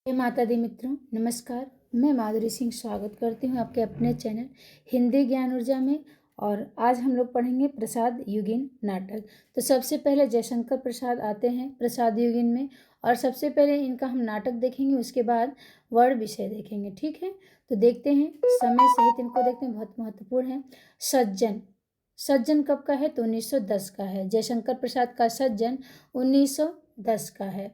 जय माता दी मित्रों, नमस्कार। मैं माधुरी सिंह स्वागत करती हूँ आपके अपने चैनल हिंदी ज्ञान ऊर्जा में। और आज हम लोग पढ़ेंगे प्रसाद युगिन नाटक। तो सबसे पहले जयशंकर प्रसाद आते हैं प्रसाद युगिन में, और सबसे पहले इनका हम नाटक देखेंगे, उसके बाद वर्ड विषय देखेंगे। ठीक है, तो देखते हैं, समय सहित इनको देखते हैं, बहुत महत्वपूर्ण है। सज्जन, सज्जन कब का है? तो 1910 का है। जयशंकर प्रसाद का सज्जन 1910 का है।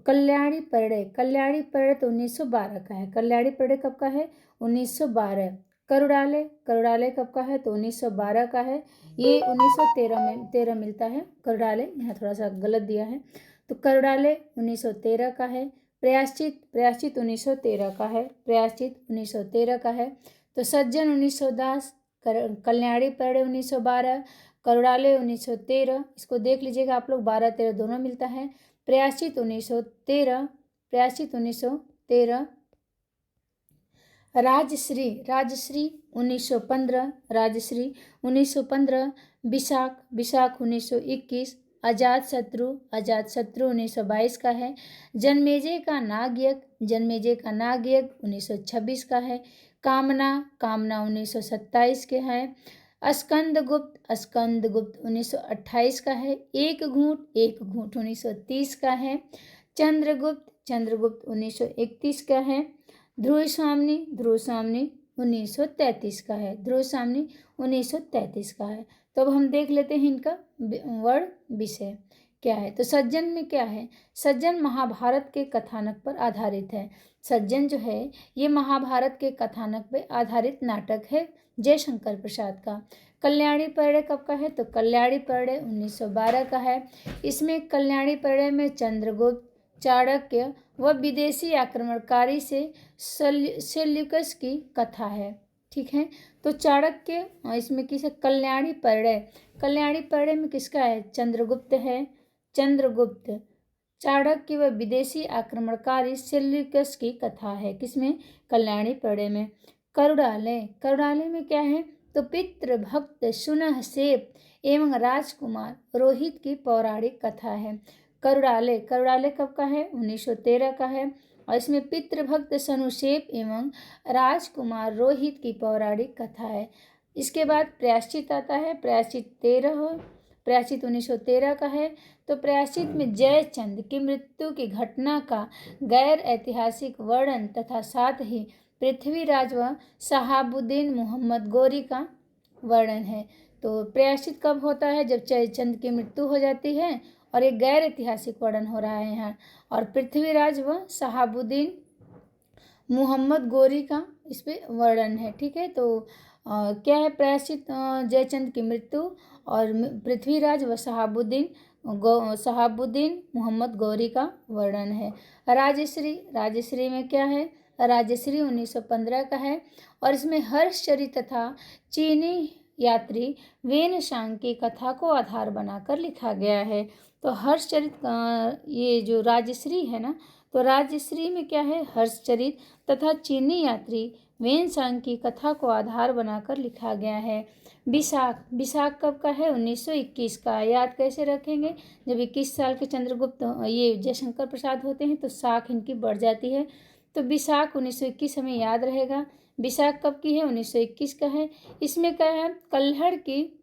कल्याणी परड़े, कल्याणी परड़े तो 1912 का है। कल्याणी परड़े कब का है? 1912। करुड़ाले, करुड़ाले कब का है? तो 1912 का है। ये 1913 में 13 मिलता है। करुड़ाले यहाँ थोड़ा सा गलत दिया है, तो करुड़ाले 1913 का है। प्रयाश्चित, प्रयाश्चित 1913 का है। प्रयाश्चित 1913 का है। तो सज्जन 1910, कल्याणी परड़े 1912, करुड़ाले 1913। इसको देख लीजिएगा आप लोग, 12-13 दोनों मिलता है। प्रयाश्चित 1913, प्रयाश्चित 1913। राजश्री, राजश्री 1915, राजश्री 1915। विशाख, विशाख 1921। अजातशत्रु, अजातशत्रु 1922 का है। जन्मेजय का नागयज्ञ, जन्मेजय का नागयज्ञ 1926 का है। कामना, कामना 1927 के है। स्कंदगुप्त, स्कंदगुप्त 1928 का है। एक घूंट, एक घूंट 1930 का है। चंद्रगुप्त, चंद्रगुप्त 1931 का है। ध्रुव स्वामिनी, ध्रुव स्वामिनी 1933 का है। ध्रुव स्वामिनी 1933 का है। तो अब हम देख लेते हैं इनका वर्ड विषय क्या है। तो सज्जन में क्या है? सज्जन महाभारत के कथानक पर आधारित है। सज्जन जो है ये महाभारत के कथानक पर आधारित नाटक है जयशंकर प्रसाद का। कल्याणी परड़े कब का है? तो कल्याणी परड़े 1912 का है। इसमें कल्याणी परड़े में चंद्रगुप्त, चाणक्य व विदेशी आक्रमणकारी से सेल्यूकस की कथा है। ठीक है, तो चाणक्य इसमें किस? कल्याणी परड़े, कल्याणी परड़े में किसका है? चंद्रगुप्त है। चंद्रगुप्त, चाणक्य व विदेशी आक्रमणकारी सेल्यूकस की कथा है। किसमें? कल्याणी परड़े में। करुड़ालय, करुड़ालय में क्या है? तो पितृभक्त सुनहसेप एवं राजकुमार रोहित की पौराणिक कथा है। करुड़ालय, करुड़ालय कब का है? 1913 का है। और इसमें पितृभक्त सनुसेप एवं राजकुमार रोहित की पौराणिक कथा है। इसके बाद प्रयाश्चित आता है। प्रयाश्चित 13, प्रयाश्चित 1913 का है। तो प्रयाश्चित में जयचंद की मृत्यु की घटना का गैर ऐतिहासिक वर्णन तथा साथ ही पृथ्वीराज व शहाबुद्दीन मोहम्मद गोरी का वर्णन है। तो प्रयाश्चित कब होता है? जब जयचंद की मृत्यु हो जाती है, और एक गैर ऐतिहासिक वर्णन हो रहा है यहाँ। और पृथ्वीराज व शहाबुद्दीन मोहम्मद गोरी का इस पे वर्णन है। ठीक है, तो क्या है? प्रयाश्चित जयचंद की मृत्यु और पृथ्वीराज व शहाबुद्दीन मोहम्मद गौरी का वर्णन है। राजश्री, राजश्री में क्या है? राजश्री 1915 का है। और इसमें हर्षचरित तथा चीनी यात्री वेन शांग की कथा को आधार बनाकर लिखा गया है। तो हर्षचरित ये जो राजश्री है ना, तो राजश्री में क्या है? हर्षचरित तथा चीनी यात्री वेन शांग की कथा को आधार बनाकर लिखा गया है। विशाख, विशाख कब का है? 1921 का। याद कैसे रखेंगे? जब 21 साल के चंद्रगुप्त ये जयशंकर प्रसाद होते हैं तो साख इनकी बढ़ जाती है। तो विशाख 1921 हमें याद रहेगा। विशाख कब की है? 1921 का है। इसमें क्या है? कल्हड़ की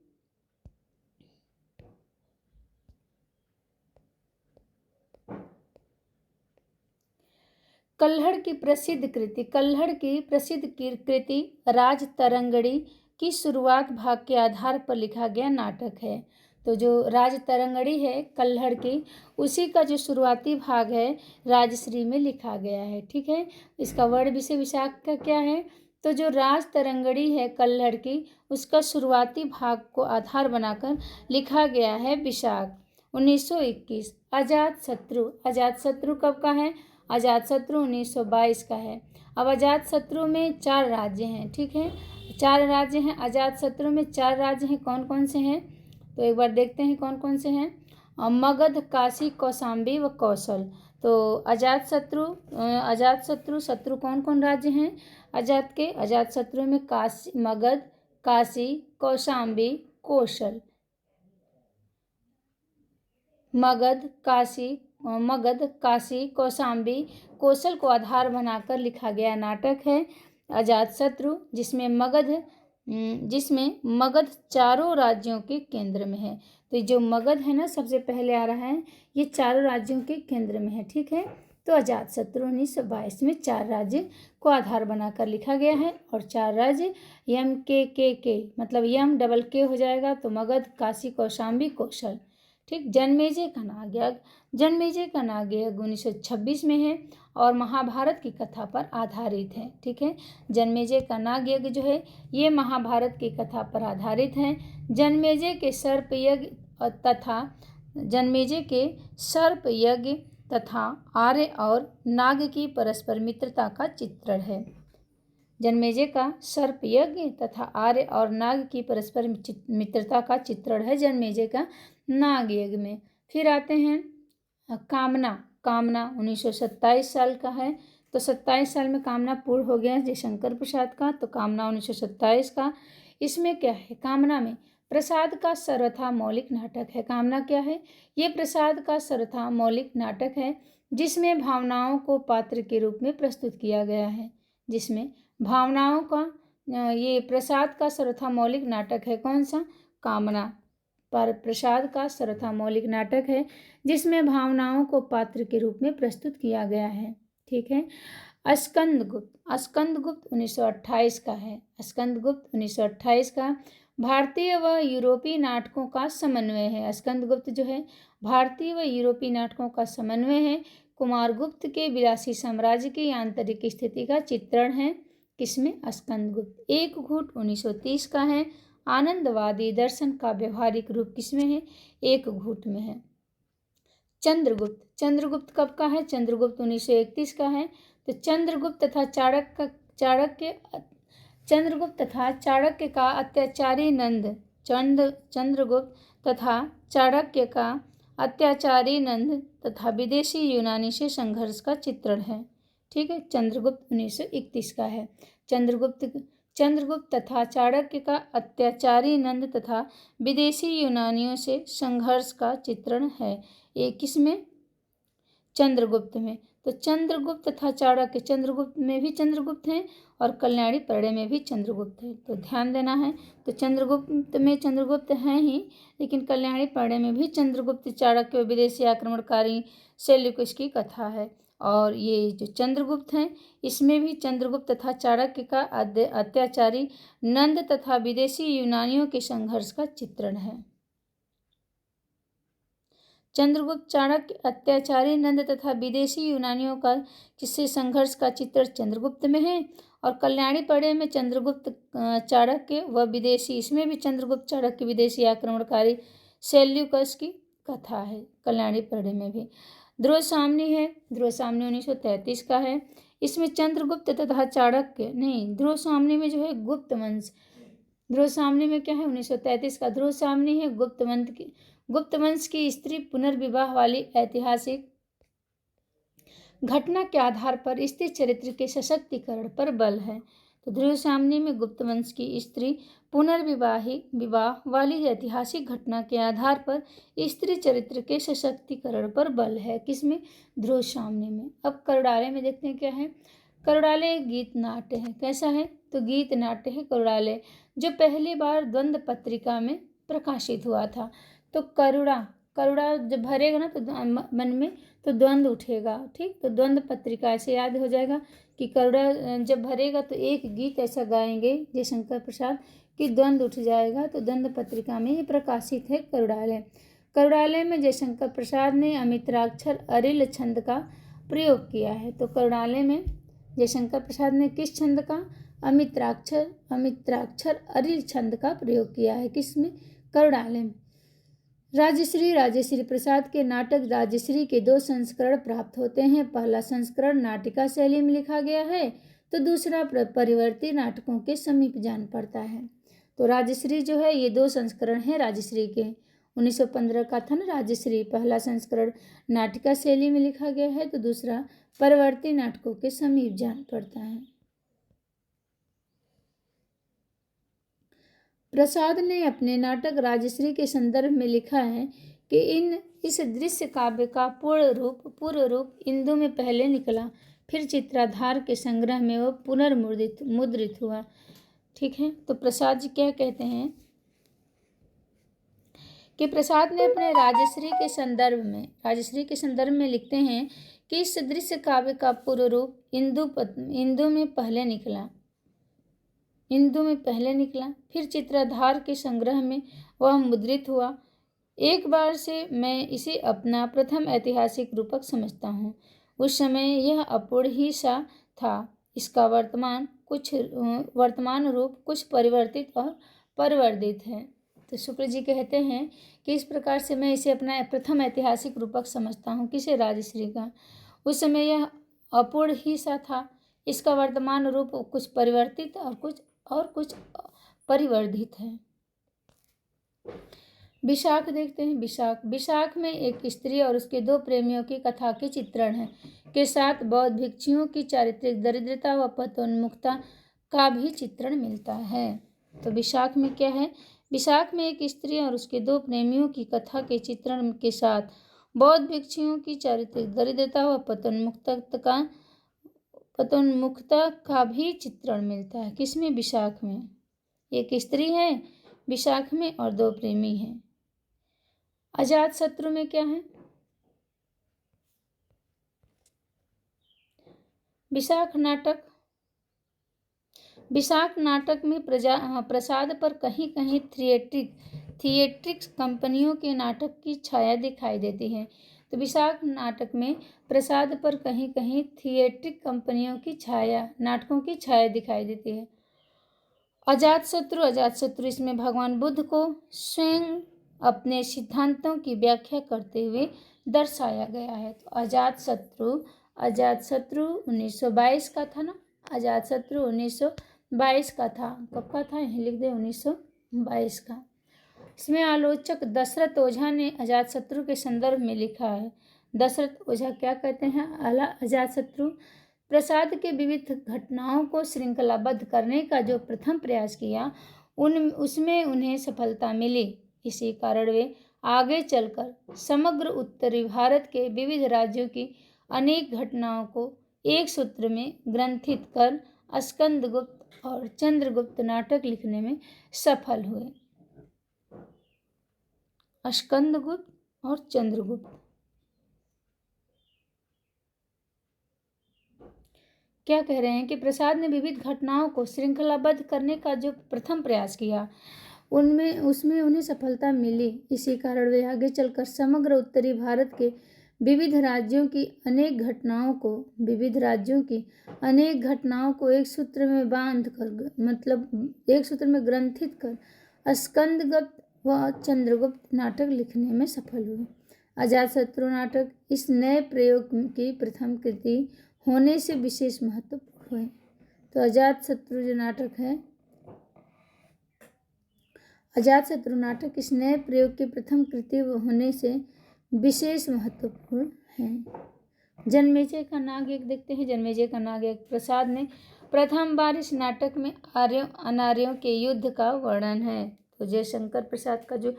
कल्हड़ की प्रसिद्ध कृति, कल्हड़ की प्रसिद्ध कृति राज तरंगड़ी की शुरुआत भाग के आधार पर लिखा गया नाटक है। तो जो राज तरंगड़ी है कल्हड़ की, उसी का जो शुरुआती भाग है राजश्री में लिखा गया है। ठीक है, इसका वर्ड विषय विशाख का क्या है? तो जो राज तरंगड़ी है कल्हड़ की, उसका शुरुआती भाग को आधार बनाकर लिखा गया है विशाख। 1921। अजातशत्रु, अजातशत्रु कब का है? अजातशत्रु 1922 का है। अब अजातशत्रु में 4 राज्य हैं। ठीक है, 4 राज्य हैं अजातशत्रु में। 4 राज्य हैं, कौन कौन से हैं? तो एक बार देखते हैं कौन कौन से हैं। मगध, काशी, कौशाम्बी व कौशल। तो अजातशत्रु शत्रु कौन कौन राज्य हैं अजात के? अजातशत्रु में काशी, मगध, काशी, कौशाम्बी, कौशल। मगध, काशी, मगध, काशी, कौशाम्बी, कौशल को आधार बनाकर लिखा गया नाटक है अजातशत्रु, जिसमें मगध चारों राज्यों के केंद्र में है। तो जो मगध है ना, सबसे पहले आ रहा है, ये चारों राज्यों के केंद्र में है। ठीक है, तो अजातशत्रु 1922 में 4 राज्य को आधार बनाकर लिखा गया है, और 4 राज्य के मतलब यम डबल के हो जाएगा, तो मगध, काशी, कौशाम्बी, कौशल। ठीक, जन्मेजय का नागयज्ञ 1926 में है और महाभारत की कथा पर आधारित है। ठीक है, जन्मेजय का नागयज्ञ जो है ये महाभारत की कथा पर आधारित है। जन्मेजय के सर्प यज्ञ तथा आर्य और नाग की परस्पर मित्रता का चित्रण है। जन्मेजय का सर्प यज्ञ तथा आर्य और नाग की परस्पर मित्रता का चित्रण है जन्मेजय का नाग यज्ञ में। फिर आते हैं कामना 1927 साल का है, तो 27 साल में कामना पूर्ण हो गया जयशंकर प्रसाद का, तो कामना 1927 का। इसमें क्या है, कामना में प्रसाद का सर्वथा मौलिक नाटक है। कामना क्या है, ये प्रसाद का सर्वथा मौलिक नाटक है जिसमें भावनाओं को पात्र के रूप में प्रस्तुत किया गया है। जिसमें भावनाओं का ये प्रसाद का सर्वथा मौलिक नाटक है। कौन सा, कामना पर प्रसाद का सर्वथा मौलिक नाटक है जिसमें भावनाओं को पात्र के रूप में प्रस्तुत किया गया है। ठीक है, स्कंदगुप्त 1928 का है। स्कंदगुप्त 1928 का भारतीय व यूरोपीय नाटकों का समन्वय है। स्कंदगुप्त जो है भारतीय व यूरोपीय नाटकों का समन्वय है। कुमारगुप्त के विलासी साम्राज्य की आंतरिक स्थिति का चित्रण है। किसमें, स्कंदगुप्त। एक घूट 1930 का है। आनंदवादी दर्शन का व्यवहारिक रूप किसमें है, एक घूट में है। चंद्रगुप्त कब का है, चंद्रगुप्त 1931 का है। तो चंद्रगुप्त तथा चाणक्य का अत्याचारी नंद चंद्रगुप्त तथा चाणक्य का अत्याचारी नंद तथा विदेशी यूनानी से संघर्ष का चित्रण है। ठीक है, चंद्रगुप्त 1931 का है। चंद्रगुप्त तथा चाणक्य का अत्याचारी नंद तथा विदेशी यूनानियों से संघर्ष का चित्रण है। ये किसमें, चंद्रगुप्त में। तो चंद्रगुप्त तथा चाणक्य, चंद्रगुप्त में भी चंद्रगुप्त हैं और कल्याणी पर्णे में भी चंद्रगुप्त है, तो ध्यान देना है। तो चंद्रगुप्त में चंद्रगुप्त हैं ही, लेकिन कल्याणी पर्णे में भी चंद्रगुप्त चाणक्य विदेशी आक्रमणकारी सेल्यूकस की कथा है। और ये जो चंद्रगुप्त हैं इसमें भी चंद्रगुप्त तथा चाणक्य का अत्याचारी नंद तथा विदेशी यूनानियों के संघर्ष का चित्रण है। चंद्रगुप्त चाणक्य अत्याचारी नंद तथा विदेशी यूनानियों का किससे संघर्ष का चित्रण चंद्रगुप्त में है। और कल्याणी पर्णे में चंद्रगुप्त चाणक्य व विदेशी, इसमें भी चंद्रगुप्त चाणक्य विदेशी आक्रमणकारी सेल्यूकस की कथा है कल्याणी पर्णे में भी। ध्रुव सामनी है, ध्रुव सामनी 1933 का है। इसमें चंद्रगुप्त तथा चाणक्य नहीं, ध्रुव सामनी में जो है गुप्त वंश, ध्रुव सामनी में क्या है 1933 का ध्रुव सामनी है गुप्त वंश की स्त्री पुनर्विवाह वाली ऐतिहासिक घटना के आधार पर स्त्री चरित्र के सशक्तिकरण पर बल है। तो ध्रुव सामनी में गुप्त वंश की स्त्री विवाह वाली ऐतिहासिक घटना के आधार पर स्त्री चरित्र के सशक्तिकरण पर बल है। किसमें, ध्रुव सामनी में। अब करुड़ालय में देखते हैं क्या है। करुड़ालय गीत नाट्य है। कैसा है, तो गीत नाट्य है करुड़ालय, जो पहली बार द्वंद्व पत्रिका में प्रकाशित हुआ था। तो करुड़ा जब भरेगा ना तो मन में तो द्वंद्व उठेगा। ठीक, तो द्वंद्व पत्रिका ऐसे याद हो जाएगा कि करुड़ा जब भरेगा तो एक गीत ऐसा गाएंगे जयशंकर प्रसाद कि द्वंद्व उठ जाएगा। तो द्वंद्व पत्रिका में ये प्रकाशित है करुड़ालय। करुड़ालय में जयशंकर प्रसाद ने अमित्राक्षर अरिल छंद का प्रयोग किया है। तो करुड़ालय में जयशंकर प्रसाद ने किस छंद का, अमित्राक्षर अरिल छंद का प्रयोग किया है। किसमें, करुड़ालय में। राजश्री प्रसाद के नाटक राजश्री के 2 संस्करण प्राप्त होते हैं। पहला संस्करण नाटिका शैली में लिखा गया है, तो दूसरा परिवर्ती नाटकों के समीप जान पड़ता है। तो राजश्री जो है ये 2 संस्करण हैं राजश्री के। 1915 का था ना राजश्री, पहला संस्करण नाटिका शैली में लिखा गया है, तो दूसरा परिवर्ती नाटकों के समीप जान पड़ता है। प्रसाद ने अपने नाटक राजश्री के संदर्भ में लिखा है कि इस दृश्य काव्य का पूर्ण रूप इंदु में पहले निकला, फिर चित्राधार के संग्रह में वह पुनर्मुद्रित हुआ। ठीक है, तो प्रसाद जी क्या कहते हैं कि प्रसाद ने अपने राजश्री के संदर्भ में लिखते हैं कि इस दृश्य काव्य का पूर्व रूप इंदु में पहले निकला, फिर चित्राधार के संग्रह में वह मुद्रित हुआ। एक बार से मैं इसे अपना प्रथम ऐतिहासिक रूपक समझता हूँ। उस समय यह अपूर्ण ही सा था। इसका वर्तमान रूप कुछ परिवर्तित और परिवर्धित है। तो शुक्ल जी कहते हैं कि इस प्रकार से मैं इसे अपना प्रथम ऐतिहासिक रूपक समझता हूँ, किसे, राजश्री का। उस समय यह अपूर्ण ही सा था। इसका वर्तमान रूप कुछ परिवर्तित और कुछ परिवर्धित है। विशाख देखते हैं। विशाख में एक स्त्री और उसके दो प्रेमियों की कथा के चित्रण है के साथ बौद्ध भिक्षुओं की चारित्रिक दरिद्रता व पतोन्मुखता का भी चित्रण मिलता है। तो विशाख में क्या है? विशाख में एक स्त्री और उसके दो प्रेमियों की कथा के चित्रण के साथ बौद्ध भिक्षुओं की चारित्रिक दरिद्रता व पतोन्मुखता का भी चित्रण मिलता है। किसमें? विशाख में। एक स्त्री है विशाख में और दो प्रेमी हैं। अजातशत्रु में क्या है? विशाख नाटक में प्रसाद पर कहीं कहीं थिएट्रिक्स कंपनियों के नाटक की छाया दिखाई देती है। तो विशाख नाटक में प्रसाद पर कहीं कहीं थिएट्रिक कंपनियों की नाटकों की छाया दिखाई देती है। अजातशत्रु इसमें भगवान बुद्ध को स्वयं अपने सिद्धांतों की व्याख्या करते हुए दर्शाया गया है। तो अजातशत्रु 1922 का था ना। अजातशत्रु 1922 का था। कब का था? यहीं लिख दे, 1922 का। इसमें आलोचक दशरथ ओझा ने अजातशत्रु के संदर्भ में लिखा है। दशरथ ओझा क्या कहते हैं? अजातशत्रु प्रसाद के विविध घटनाओं को श्रृंखलाबद्ध करने का जो प्रथम प्रयास किया उसमें उन्हें सफलता मिली। इसी कारण वे आगे चलकर समग्र उत्तरी भारत के विविध राज्यों की अनेक घटनाओं को एक सूत्र में ग्रंथित कर स्कंदगुप्त और चंद्रगुप्त नाटक लिखने में सफल हुए। स्कंदगुप्त और चंद्रगुप्त क्या कह रहे हैं कि प्रसाद ने विविध घटनाओं को श्रृंखलाबद्ध करने का जो प्रथम प्रयास किया उसमें उन्हें सफलता मिली। इसी कारण वे आगे चलकर समग्र उत्तरी भारत के विविध राज्यों की अनेक घटनाओं को एक सूत्र में एक सूत्र में ग्रंथित कर स्कंदगुप्त व चंद्रगुप्त नाटक लिखने में सफल हुए। अजातशत्रु नाटक इस नए प्रयोग की प्रथम कृति होने से विशेष महत्वपूर्ण है। तो अजातशत्रु नाटक इस नए प्रयोग की प्रथम कृति होने से विशेष महत्वपूर्ण है। जन्मेजय का नाग एक देखते हैं। जन्मेजय का नाग एक प्रसाद ने प्रथम बार इस नाटक में आर्यों अनार्यों के युद्ध का वर्णन है। तो जयशंकर प्रसाद का जो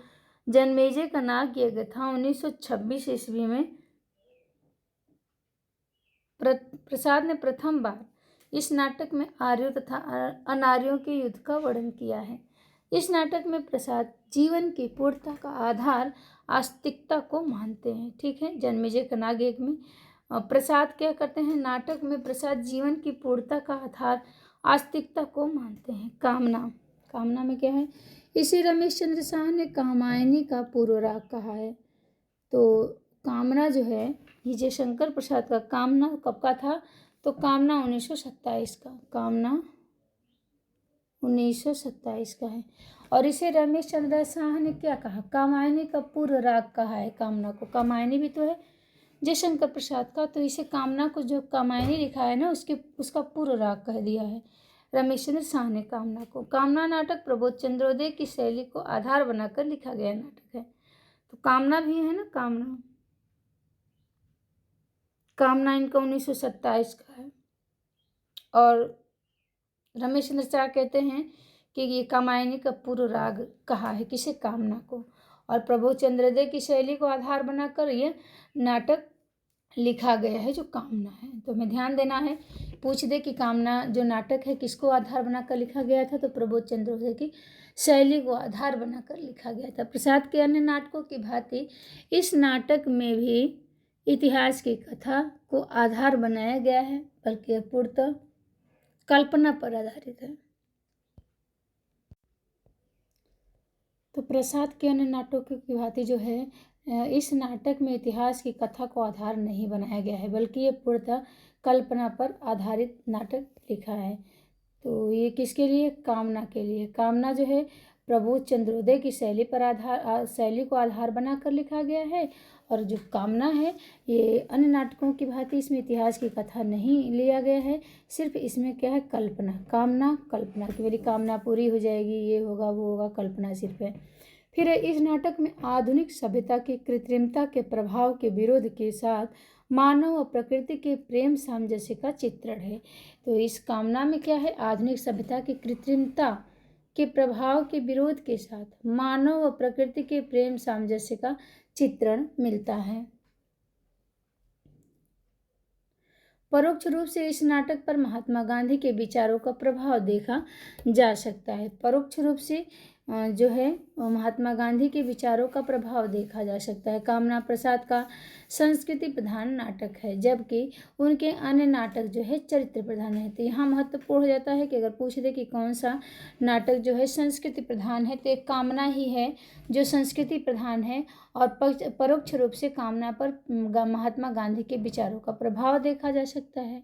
जन्मेजय का नाग यज्ञ था 1926 ईस्वी में प्रसाद ने प्रथम बार इस नाटक में आर्यों तथा अनार्यों के युद्ध का वर्णन किया है। इस नाटक में प्रसाद जीवन की पूर्णता का आधार आस्तिकता को मानते हैं। ठीक है, जन्मेजय का नाग एक में प्रसाद क्या करते हैं? नाटक में प्रसाद जीवन की पूर्णता का आधार आस्तिकता को मानते हैं। कामना में क्या है? इसे रमेश चंद्र शाह ने कामायनी का पूर्व राग कहा है। तो कामना जो है ये जयशंकर प्रसाद का कामना कब का था? तो कामना 1927 का। कामना 1927 का है। और इसे रमेश चंद्र शाह ने क्या कहा? कामायनी का पूर्व राग कहा है कामना को। कामायनी भी तो है जयशंकर प्रसाद का, तो इसे कामना को जो कामायनी लिखा है ना उसका पूर्व राग कह दिया है रमेश चंद्र शाह ने कामना को। कामना नाटक प्रबोध चंद्रोदय की शैली को आधार बनाकर लिखा गया नाटक है। तो कामना भी है ना। कामना इनका 1927 का है। और रमेश चंद्र शाह कहते हैं कि ये कामायनी का पूर्व राग कहा है किसे? कामना को। और प्रबोध चंद्रोदय की शैली को आधार बनाकर यह नाटक लिखा गया है जो कामना है। तो हमें ध्यान देना है, पूछ दे कि कामना जो नाटक है किसको आधार बनाकर लिखा गया था, तो प्रबोध चंद्रोदय की शैली को आधार बनाकर लिखा गया था। प्रसाद के अन्य नाटकों की भांति इस नाटक में भी इतिहास की कथा को आधार बनाया गया है, बल्कि यह पूर्णतः कल्पना पर आधारित है। तो प्रसाद के अन्य नाटकों की भांति जो है इस नाटक में इतिहास की कथा को आधार नहीं बनाया गया है, बल्कि ये पूर्णतः कल्पना पर आधारित नाटक लिखा है। तो ये किसके लिए? कामना के लिए। कामना जो है प्रबोध चंद्रोदय की शैली को आधार बनाकर लिखा गया है, और जो कामना है ये अन्य नाटकों की भांति इसमें इतिहास की कथा नहीं लिया गया है, सिर्फ इसमें क्या है? कल्पना। कामना कल्पना कि मेरी कामना पूरी हो जाएगी, ये होगा वो होगा, कल्पना सिर्फ है। फिर इस नाटक में आधुनिक सभ्यता की कृत्रिमता के प्रभाव के विरोध के साथ मानव और प्रकृति के प्रेम सामंजस्य का चित्रण है। तो इस कामना में क्या है? आधुनिक सभ्यता की कृत्रिमता के प्रभाव के विरोध के साथ मानव और प्रकृति के प्रेम सामंजस्य का चित्रण मिलता है। परोक्ष रूप से इस नाटक पर महात्मा गांधी के विचारों का प्रभाव देखा जा सकता है। परोक्ष रूप से जो है महात्मा गांधी के विचारों का प्रभाव देखा जा सकता है। कामना प्रसाद का संस्कृति प्रधान नाटक है, जबकि उनके अन्य नाटक जो है चरित्र प्रधान है। तो यहाँ महत्वपूर्ण हो जाता है कि अगर पूछ दे कि कौन सा नाटक जो है संस्कृति प्रधान है, तो एक कामना ही है जो संस्कृति प्रधान है, और परोक्ष रूप से कामना पर महात्मा गांधी के विचारों का प्रभाव देखा जा सकता है।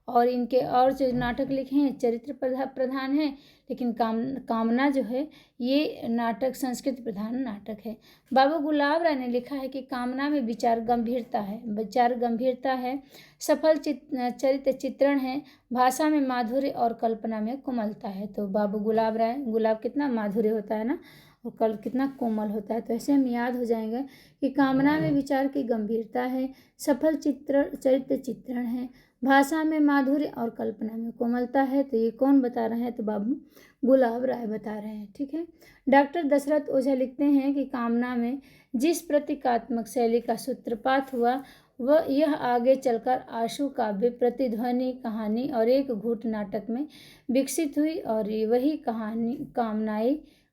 और इनके और जो नाटक लिखे हैं चरित्र प्रधान है, लेकिन कामना जो है ये नाटक संस्कृति प्रधान नाटक है। बाबू गुलाब राय ने लिखा है कि कामना में विचार गंभीरता है, सफल चरित्र चित्रण है, भाषा में माधुर्य और कल्पना में कोमलता है। तो बाबू गुलाब राय, गुलाब कितना माधुर्य होता है ना, और कल कितना कोमल होता है। तो ऐसे हम याद हो जाएंगे कि कामना में विचार की गंभीरता है, सफल चरित्र चित्रण है, भाषा में माधुर्य और कल्पना में कोमलता है। तो ये कौन बता रहे हैं? तो बाबू गुलाब राय बता रहे हैं। ठीक है। डॉक्टर दशरथ ओझा लिखते हैं कि कामना में जिस प्रतीकात्मक शैली का सूत्रपात हुआ वह यह आगे चलकर आशु काव्य, प्रतिध्वनि, कहानी और एक घूट नाटक में विकसित हुई, और वही कहानी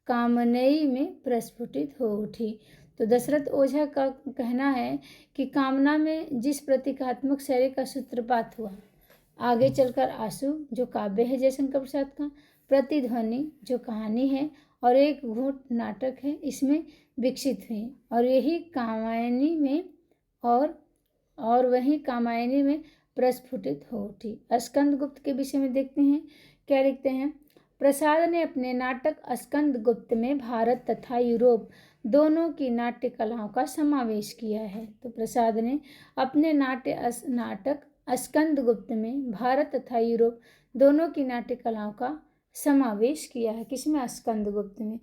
कामनई में प्रस्फुटित हो उठी। तो दशरथ ओझा का कहना है कि कामना में जिस प्रतीकात्मक शैली का सूत्रपात हुआ, आगे चलकर आंसू जो काव्य है जयशंकर प्रसाद का, प्रतिध्वनि जो कहानी है, और एक घूट नाटक है, इसमें विकसित हुई, और यही कामायनी में और वही कामायनी में प्रस्फुटित हो उठी। स्कंदगुप्त के विषय में देखते हैं क्या लिखते हैं। प्रसाद ने अपने नाटक स्कंदगुप्त में भारत तथा यूरोप दोनों की नाट्य कलाओं का समावेश किया है। तो प्रसाद ने अपने नाटक स्कंदगुप्त में भारत तथा यूरोप दोनों की नाट्य कलाओं का समावेश किया है। किसमें? स्कंदगुप्त में।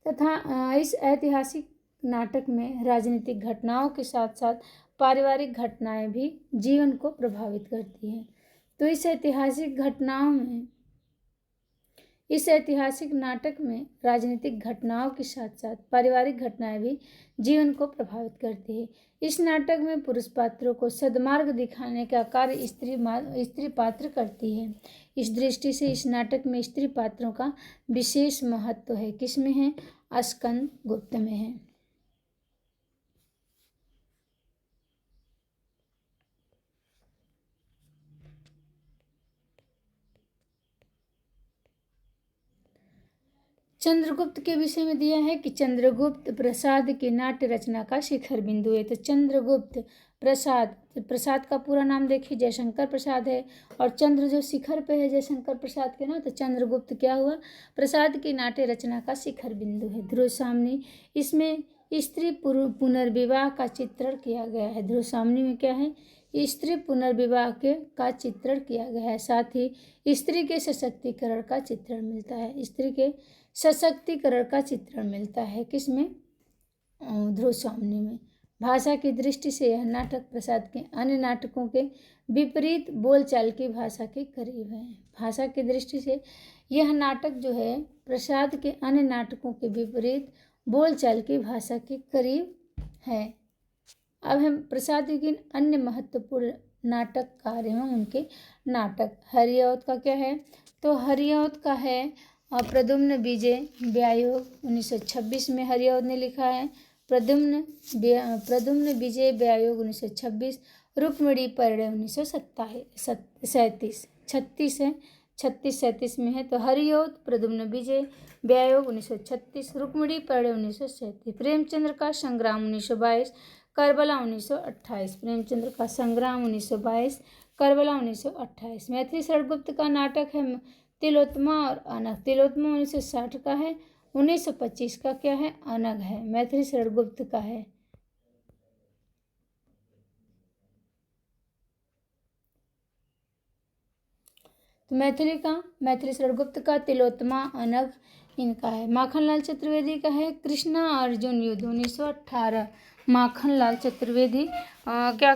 तथा इस ऐतिहासिक नाटक में राजनीतिक घटनाओं के साथ साथ पारिवारिक घटनाएं भी जीवन को प्रभावित करती हैं। तो इस ऐतिहासिक नाटक में राजनीतिक घटनाओं के साथ साथ पारिवारिक घटनाएं भी जीवन को प्रभावित करती है। इस नाटक में पुरुष पात्रों को सद्मार्ग दिखाने का कार्य स्त्री पात्र करती है। इस दृष्टि से इस नाटक में स्त्री पात्रों का विशेष महत्व है। किसमें है? स्कंदगुप्त में है। चंद्रगुप्त के विषय में दिया है कि चंद्रगुप्त प्रसाद की नाट्य रचना का शिखर बिंदु है। तो चंद्रगुप्त प्रसाद का पूरा नाम देखिए जयशंकर प्रसाद है, और चंद्र जो शिखर पे है जयशंकर प्रसाद के ना, तो चंद्रगुप्त क्या हुआ? प्रसाद की नाट्य रचना का शिखर बिंदु है। ध्रुव सामनी, इसमें स्त्री पुनर्विवाह का चित्रण किया गया है। ध्रुव सामनी में क्या है? स्त्री पुनर्विवाह का चित्रण किया गया है। साथ ही स्त्री के सशक्तिकरण का चित्रण मिलता है। स्त्री के सशक्तिकरण का चित्रण मिलता है किसमें? ध्रुव सामनी में। भाषा की दृष्टि से यह नाटक प्रसाद के अन्य नाटकों के विपरीत बोलचाल की भाषा के करीब है। भाषा की दृष्टि से यह नाटक जो है प्रसाद के अन्य नाटकों के विपरीत बोलचाल की भाषा के करीब है। अब हम प्रसाद युगीन अन्य महत्वपूर्ण नाटककार एवं उनके नाटक। हरिऔध का क्या है? तो हरिऔध का है प्रद्युम्न विजय व्यायोग 1926 में हरिऔध ने लिखा है। प्रद्युम्न विजय व्यायोग 1926। रुक्मिणी परिणय 1937 37 में है। तो हरिऔध प्रद्युम्न विजय व्यायोग 1936, रुक्मिणी परिणय 1937। प्रेमचंद्र का संग्राम 1922, करबला 1928। प्रेमचंद्र का संग्राम 1922, करबला 1928। मैथिली शरण गुप्त का नाटक है तिलोत्तमा और अनग। तिलोत्तमा 1960 का है, 1925 का क्या है? अनग है। मैथिली शरण गुप्त का है। तो मैथिली शरण गुप्त का तिलोत्तमा, अनग इनका है। माखनलाल चतुर्वेदी का है कृष्णा अर्जुन युद्ध 1918। माखनलाल चतुर्वेदी क्या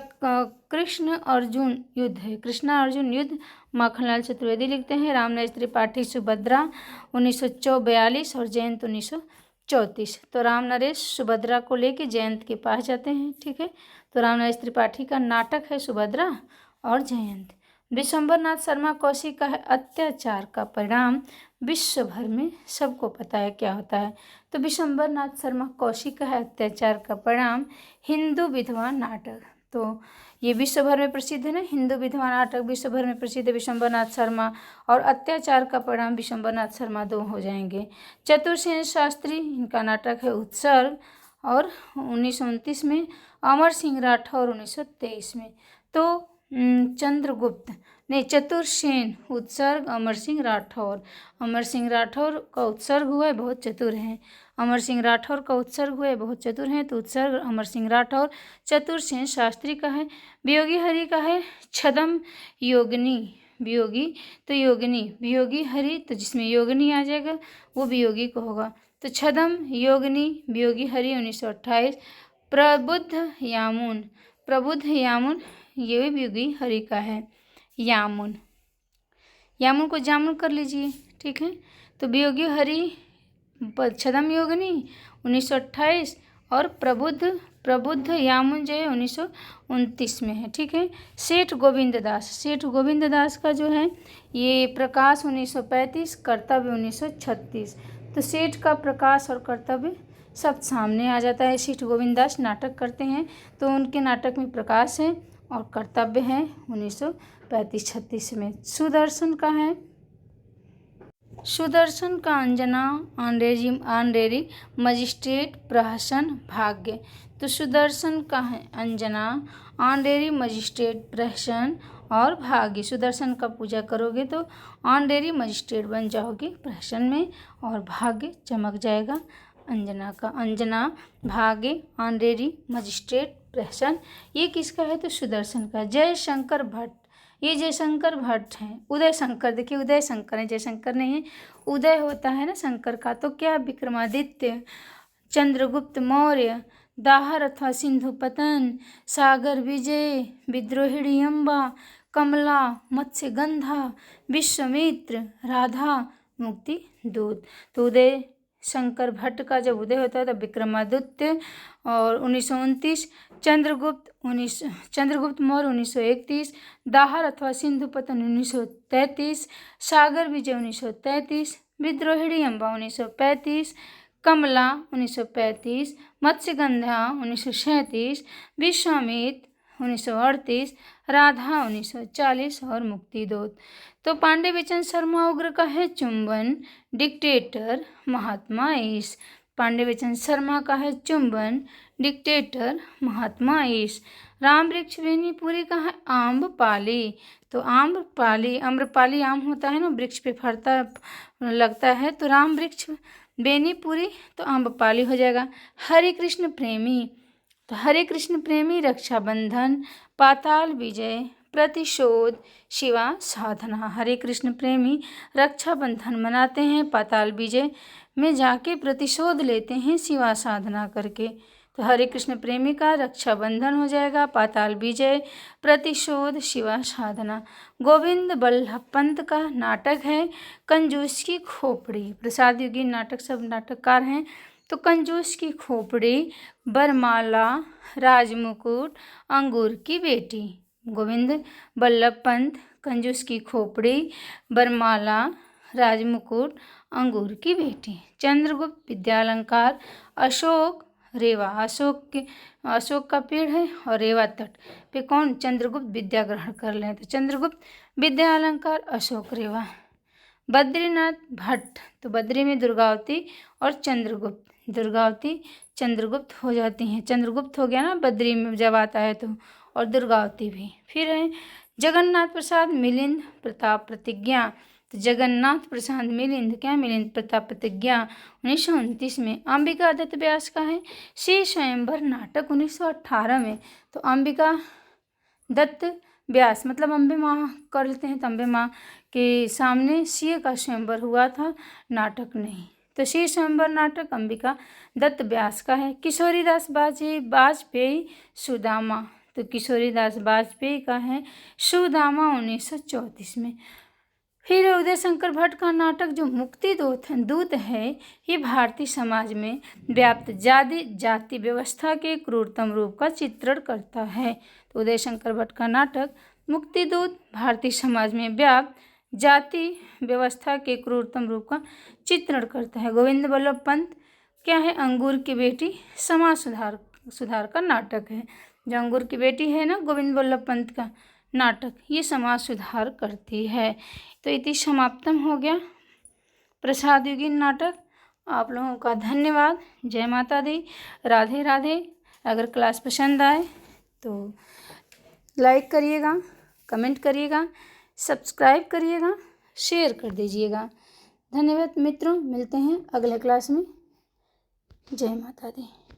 कृष्ण अर्जुन युद्ध है। कृष्णा अर्जुन युद्ध माखनलाल चतुर्वेदी लिखते हैं। रामनरेश त्रिपाठी सुभद्रा 1942 और जयंत 1934। तो रामनरेश सुभद्रा को लेके जयंत के पास जाते हैं, ठीक है। तो रामनरेश त्रिपाठी का नाटक है सुभद्रा और जयंत। विशंबरनाथ शर्मा कौशिक का है अत्याचार का परिणाम। विश्व भर में सबको पता है क्या होता है। तो विशंबरनाथ शर्मा कौशिक का है अत्याचार का परिणाम हिंदू विधवा नाटक। तो ये विश्व भर में प्रसिद्ध है ना, हिंदू विधवा नाटक विश्व भर में प्रसिद्ध है। विशंबरनाथ शर्मा और अत्याचार का परिणाम विशंबरनाथ शर्मा दो हो जाएंगे। चतुरसेन शास्त्री इनका नाटक है उत्सर्ग और 1929 में। अमर सिंह राठौर 1923 में। तो चंद्रगुप्त नहीं, चतुरसेन उत्सर्ग अमर सिंह राठौर। अमर सिंह राठौर का उत्सर्ग हुआ है, बहुत चतुर हैं। अमर सिंह राठौर का उत्सर्ग हुआ है, बहुत चतुर हैं। तो उत्सर्ग अमर सिंह राठौर। चतुरसेन शास्त्री का है। वियोगी हरि का है छदम योगिनी। वियोगी तो योगिनी, वियोगी हरि तो जिसमें योगिनी आ जाएगा वो वियोगी को होगा। तो छदम योगिनी वियोगी हरि 1928। प्रबुद्ध यामुन, प्रबुद्ध यामुन ये वियोगी हरि का है। यामुन, यामुन को जामुन कर लीजिए, ठीक है। तो वियोगी हरि छदम योगिनी 1928 और प्रबुद्ध यामुन जो है 1929 में है, ठीक है। सेठ गोविंद दास का जो है ये प्रकाश 1935, कर्तव्य 1936। तो सेठ का प्रकाश और कर्तव्य सब सामने आ जाता है। सेठ गोविंद दास नाटक करते हैं तो उनके नाटक में प्रकाश है और कर्तव्य है 1935-36 में। सुदर्शन का है, सुदर्शन का अंजना ऑनरेरी मजिस्ट्रेट प्रहसन भाग्य। तो सुदर्शन का है अंजना ऑनरेरी मजिस्ट्रेट प्रहसन और भाग्य। सुदर्शन का पूजा करोगे तो ऑनरेरी मजिस्ट्रेट बन जाओगे प्रहसन में और भाग्य चमक जाएगा अंजना का। अंजना भाग्य ऑनरेरी मजिस्ट्रेट प्रहसन ये किसका है? तो सुदर्शन का। जयशंकर भट्ट, ये जयशंकर भट्ट हैं। उदय शंकर, देखिए उदय शंकर है, जयशंकर नहीं है। उदय होता है ना शंकर का। तो क्या? विक्रमादित्य, चंद्रगुप्त मौर्य, दाहर अथवा सिंधु पतन, सागर विजय, विद्रोहिणी अम्बा, कमला, मत्स्यगंधा, विश्वामित्र, राधा, मुक्ति दूत। तो उदय शंकर भट्ट का जब उदय होता है तब विक्रमादित्य और 1929, चंद्रगुप्त मौर्य 1931, दाहर अथवा सिंधु पतन 1933, सागर विजय 1933, विद्रोहिणी अम्बा 1935, कमला 1935, मत्स्यगंधा 1937, विश्वामित्र 1938, राधा 1940 और मुक्तिदूत। तो पांडे बचन शर्मा उग्र का है चुंबन, डिक्टेटर, महात्मा ईश। पांडे बचन शर्मा का है चुंबन, डिक्टेटर, महात्मा ईश। राम वृक्ष बेनीपुरी का है आम्रपाली। तो आम्रपाली, आम्रपाली आम होता है ना, वृक्ष पे फरता लगता है। तो राम वृक्ष बेनीपुरी तो आम्रपाली हो जाएगा। हरे कृष्ण प्रेमी, तो हरे कृष्ण प्रेमी रक्षाबंधन, पाताल विजय, प्रतिशोध, शिवा साधना। हरे कृष्ण प्रेमी रक्षाबंधन मनाते हैं, पाताल विजय में जाके प्रतिशोध लेते हैं शिवा साधना करके। तो हरे कृष्ण प्रेमी का रक्षाबंधन हो जाएगा, पाताल विजय, प्रतिशोध, शिवा साधना। गोविंद बल्लभ पंत का नाटक है कंजूस की खोपड़ी। प्रसाद युगी नाटक सब नाटककार हैं। तो कंजूस की खोपड़ी, बरमाला, राजमुकुट, अंगूर की बेटी। गोविंद बल्लभ पंत, कंजूस की खोपड़ी, बरमाला, राजमुकुट, अंगूर की बेटी। चंद्रगुप्त विद्यालंकार, अशोक, रेवा। अशोक का पेड़ है और रेवा तट पे कौन चंद्रगुप्त विद्या ग्रहण कर लें, तो चंद्रगुप्त विद्यालंकार, अशोक, रेवा। बद्रीनाथ भट्ट, तो बद्री में दुर्गावती और चंद्रगुप्त, दुर्गावती चंद्रगुप्त हो जाती हैं, चंद्रगुप्त हो गया ना बद्री में जब आता है तो, और दुर्गावती भी। फिर है जगन्नाथ प्रसाद मिलिंद प्रताप प्रतिज्ञा, तो जगन्नाथ प्रसाद मिलिंद क्या मिलिंद प्रताप प्रतिज्ञा 1929 में। अंबिका दत्त व्यास का है श्री स्वयंवर नाटक 1918 में, तो अंबिका दत्त व्यास मतलब अम्बे माँ कर लेते हैं, तो अम्बे माँ के सामने सीए का स्वयंवर हुआ था, नाटक नहीं। तो श्री स्वयंवर नाटक अंबिका दत्त व्यास का है। किशोरीदास वाजपेयी सुदामा, तो किशोरीदास वाजपेयी का है सुदामा 1934 में। फिर उदय शंकर भट्ट का नाटक जो मुक्ति दूत है, ये भारतीय समाज में व्याप्त जाति व्यवस्था के क्रूरतम रूप का चित्रण करता है। तो उदय शंकर भट्ट का नाटक मुक्ति दूत भारतीय समाज में व्याप्त जाति व्यवस्था के क्रूरतम रूप का चित्रण करता है। गोविंद बल्लभ पंत क्या है, अंगूर की बेटी समाज सुधार का नाटक है। जो अंगूर की बेटी है ना गोविंद बल्लभ पंत का नाटक, ये समाज सुधार करती है। तो इति समाप्तम हो गया प्रसाद युगीन नाटक। आप लोगों का धन्यवाद। जय माता दी, राधे राधे। अगर क्लास पसंद आए तो लाइक करिएगा, कमेंट करिएगा, सब्सक्राइब करिएगा, शेयर कर दीजिएगा। धन्यवाद मित्रों, मिलते हैं अगले क्लास में। जय माता दी।